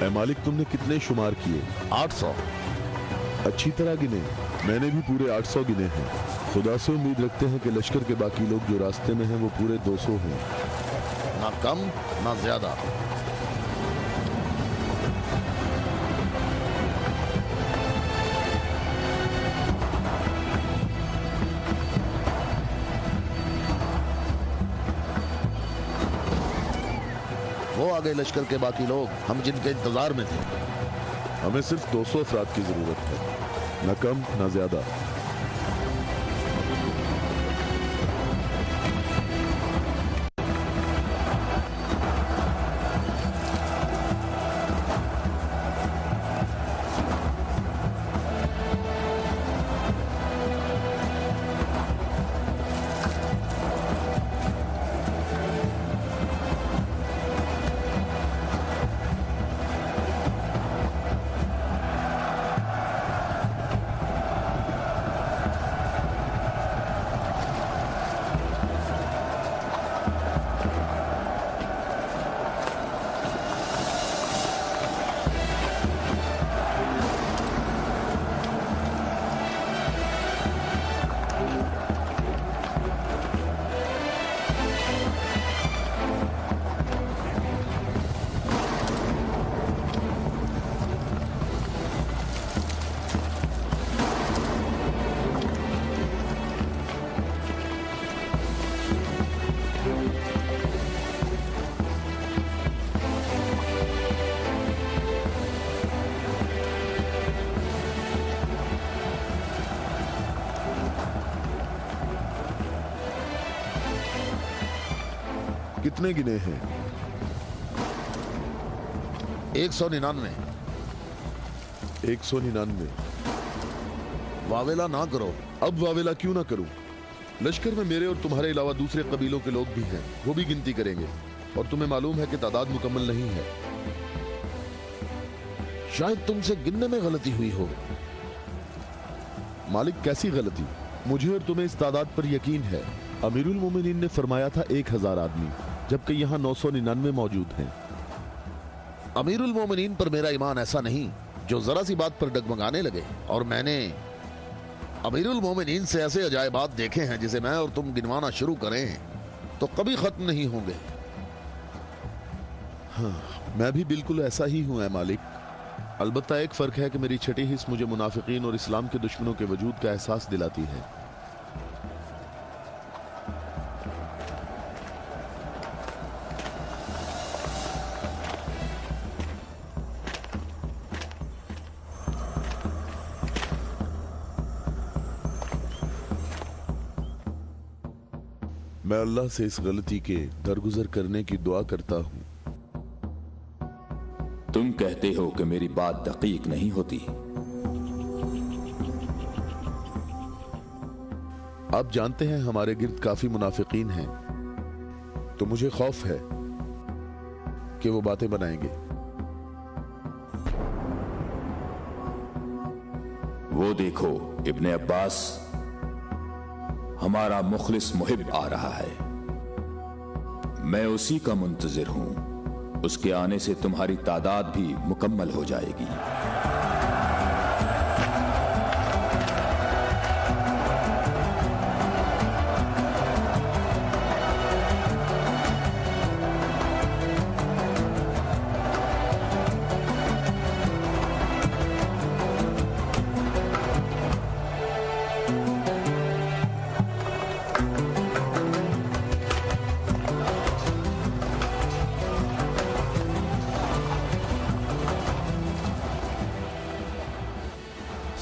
ऐ मालिक, तुमने कितने शुमार किए? 800। अच्छी तरह गिने। मैंने भी पूरे 800 गिने हैं। खुदा से उम्मीद रखते हैं कि लश्कर के बाकी लोग जो रास्ते में हैं वो पूरे 200 हों। ना कम ना ज्यादा। वो आ गए लश्कर के बाकी लोग, हम जिनके इंतजार में थे। हमें सिर्फ 200 अफराद की जरूरत है, न कम न ज्यादा। कितने गिने हैं? 199। 199। वावेला ना करो। अब वावेला क्यों ना करूं? लश्कर में मेरे और तुम्हारे अलावा दूसरे कबीलों के लोग भी हैं, वो भी गिनती करेंगे। और तुम्हें मालूम है कि तादाद मुकम्मल नहीं है। शायद तुमसे गिनने में गलती हुई हो। मालिक, कैसी गलती? मुझे और तुम्हें इस तादाद पर यकीन है। अमीरुल मोमिनीन ने फरमाया था 1000 आदमी, जबकि यहाँ 999 मौजूद हैं। अमीरुल मोमिनीन पर मेरा ईमान ऐसा नहीं जो जरा सी बात पर डगमगाने लगे। और मैंने अमीरुल मोमिनीन से ऐसे अजायबात देखे हैं जिसे मैं और तुम गिनवाना शुरू करें तो कभी खत्म नहीं होंगे। हाँ, मैं भी बिल्कुल ऐसा ही हूं ऐ मालिक। अलबत्ता एक फर्क है कि मेरी छठी हिस्स मुझे मुनाफिकीन और इस्लाम के दुश्मनों के वजूद का एहसास दिलाती है। मैं अल्लाह से इस गलती के दरगुजर करने की दुआ करता हूं। तुम कहते हो कि मेरी बात दकीक नहीं होती। आप जानते हैं हमारे गिर्द काफी मुनाफिकीन हैं, तो मुझे खौफ है कि वो बातें बनाएंगे। वो देखो, इब्ने अब्बास, हमारा मुखलिस मुहिब आ रहा है। मैं उसी का मुंतजिर हूं। उसके आने से तुम्हारी तादाद भी मुकम्मल हो जाएगी।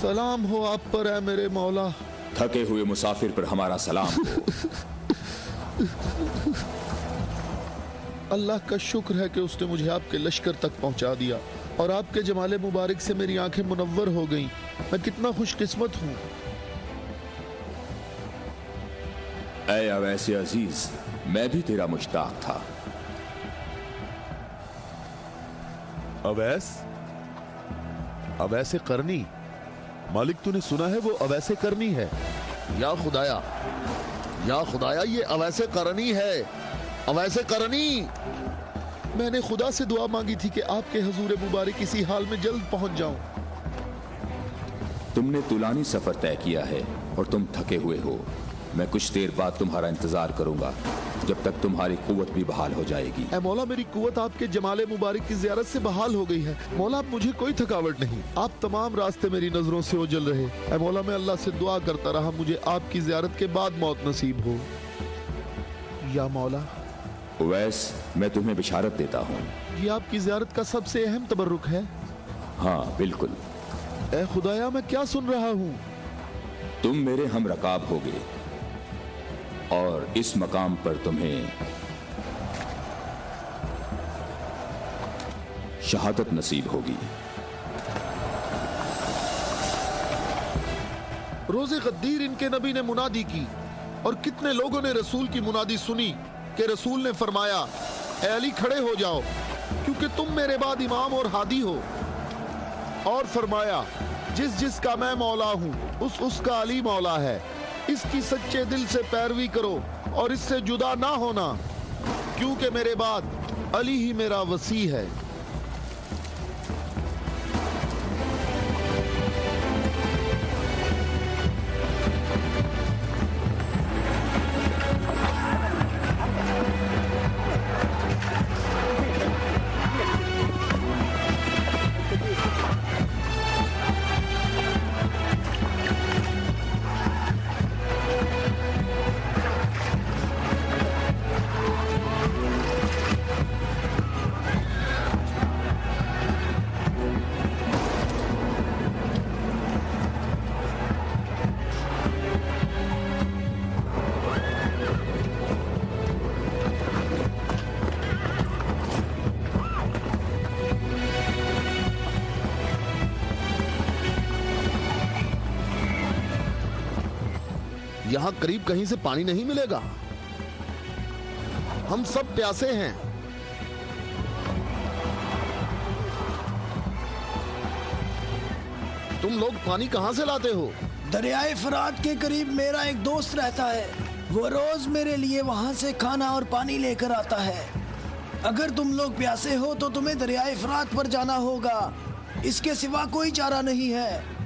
सलाम हो आप पर है मेरे मौला। थके हुए मुसाफिर पर हमारा सलाम हो। अल्लाह का शुक्र है कि उसने मुझे आपके लश्कर तक पहुंचा दिया और आपके जमाले मुबारक से मेरी आंखें मुनव्वर हो गईं। मैं कितना खुशकिस्मत हूं। ऐ अवैसे अजीज, मैं भी तेरा मुश्ताक था। अवैस? अवैसे करनी? मालिक, तूने सुना है वो अवैसे करनी है? या खुदाया, ये अवैसे करनी है। अवैसे करनी। मैंने खुदा से दुआ मांगी थी कि आपके हजूर मुबारक किसी हाल में जल्द पहुंच जाऊं। तुमने तुलानी सफर तय किया है और तुम थके हुए हो। मैं कुछ देर बाद तुम्हारा इंतजार करूंगा जब तक तुम्हारी कुव्वत भी बहाल हो जाएगी। ऐ मौला, मेरी कुव्वत आपके जमाले मुबारक की ज़ियारत से बहाल हो गई है। मौला, अब मुझे कोई थकावट नहीं। आप तमाम रास्ते मेरी नजरों से ओझल रहे। ऐ मौला, मैं अल्लाह से दुआ करता रहा मुझे आपकी ज़ियारत के बाद मौत नसीब हो। या मौला, उवैस, मैं तुम्हें बिशारत देता हूँ। ये आपकी ज़ियारत का सबसे अहम तबर्रुक है। हाँ बिल्कुल। ऐ खुदाया, मैं क्या सुन रहा हूँ? तुम मेरे हम रकाब होगे और इस मकाम पर तुम्हें शहादत नसीब होगी। रोज़े गद्दीर इनके नबी ने मुनादी की और कितने लोगों ने रसूल की मुनादी सुनी कि रसूल ने फरमाया, ए अली खड़े हो जाओ क्योंकि तुम मेरे बाद इमाम और हादी हो। और फरमाया, जिस जिसका मैं मौला हूँ उसका अली मौला है। इसकी सच्चे दिल से पैरवी करो और इससे जुदा ना होना, क्योंकि मेरे बाद अली ही मेरा वसी है। यहाँ करीब कहीं से पानी नहीं मिलेगा। हम सब प्यासे हैं। तुम लोग पानी कहाँ से लाते हो? दरियाए फरात के करीब मेरा एक दोस्त रहता है। वो रोज मेरे लिए वहाँ से खाना और पानी लेकर आता है। अगर तुम लोग प्यासे हो तो तुम्हें दरियाए फरात पर जाना होगा। इसके सिवा कोई चारा नहीं है।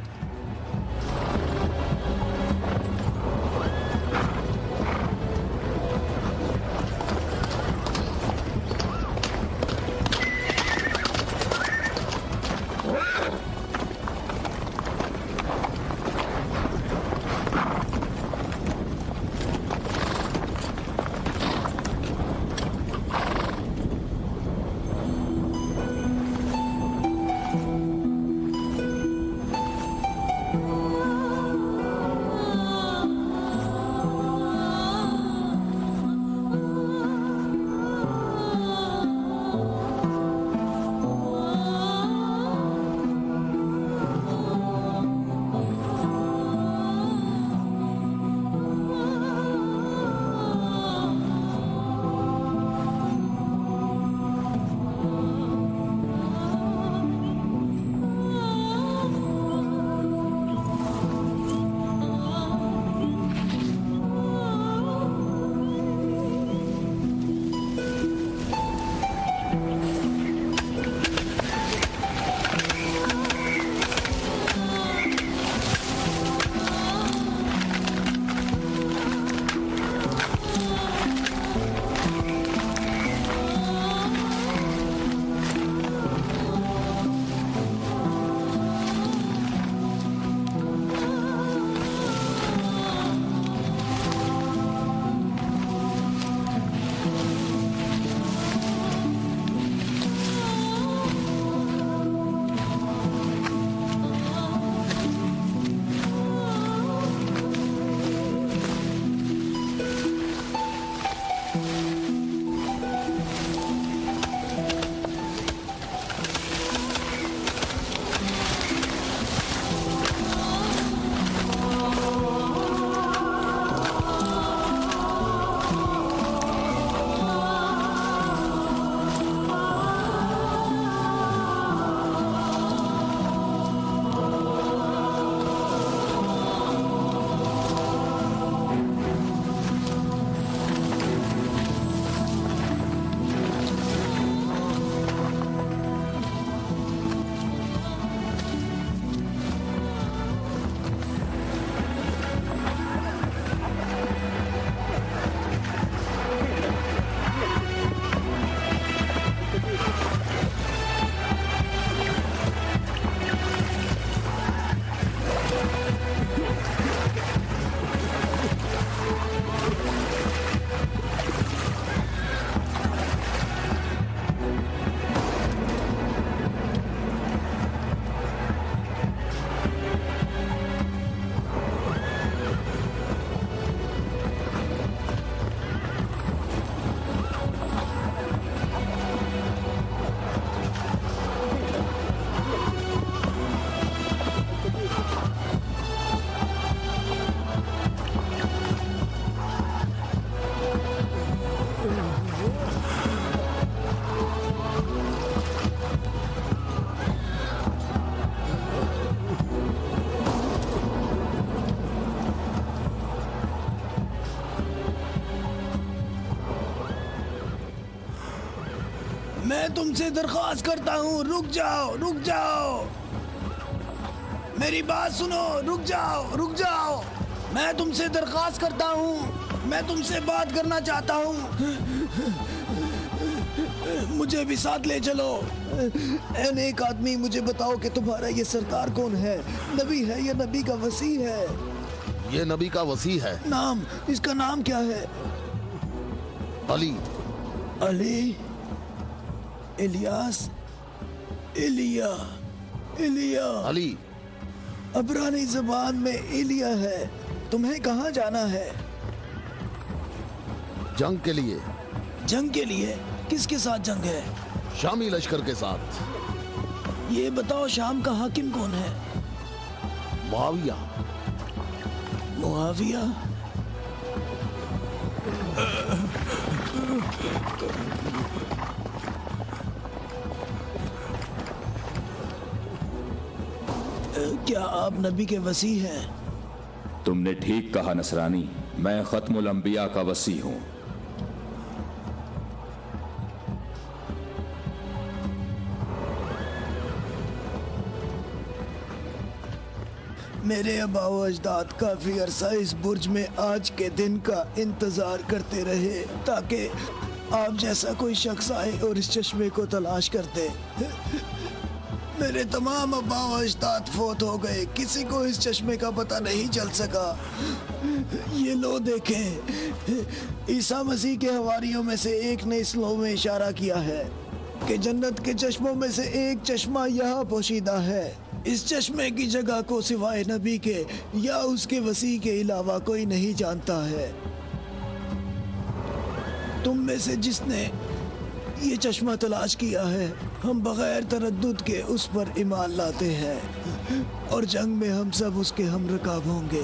मैं तुमसे दरख्वास्त करता हूँ, रुक जाओ, रुक जाओ, मेरी बात सुनो, रुक जाओ, रुक जाओ। मैं तुमसे दरख्वास्त करता हूँ, मैं तुमसे बात करना चाहता हूँ, मुझे भी साथ ले चलो। ऐ नेक आदमी, मुझे बताओ कि तुम्हारा ये सरकार कौन है? नबी है या नबी का वसी है? ये नबी का वसी है। नाम, इसका नाम क्या है? अली। अली, इलियास, इलिया, इलिया। अली। अबरानी ज़बान में इलिया है। तुम्हें कहाँ जाना है? जंग के लिए। जंग के लिए? किसके साथ जंग है? शामी लश्कर के साथ। ये बताओ, शाम का हाकिम कौन है? मुआविया। मुआविया? क्या आप नबी के वसी हैं? तुमने ठीक कहा नसरानी, मैं खत्मुल अंबिया का वसी हूँ। मेरे आबाओ अजदाद काफी अरसा इस बुर्ज में आज के दिन का इंतजार करते रहे ताकि आप जैसा कोई शख्स आए और इस चश्मे को तलाश कर दे। मेरे तमाम आबाओ अजदाद फोत हो गए, किसी को इस चश्मे का पता नहीं चल सका। ये लो देखें, ईसा मसीह के हवारियों में से एक ने इस लो में इशारा किया है कि जन्नत के चश्मों में से एक चश्मा यहाँ पोशीदा है। इस चश्मे की जगह को सिवाय नबी के या उसके वसी के अलावा कोई नहीं जानता है। तुम में से जिसने ये चश्मा तलाश किया है, हम बगैर तरद्दुद के उस पर ईमान लाते हैं और जंग में हम सब उसके हमरकाब होंगे।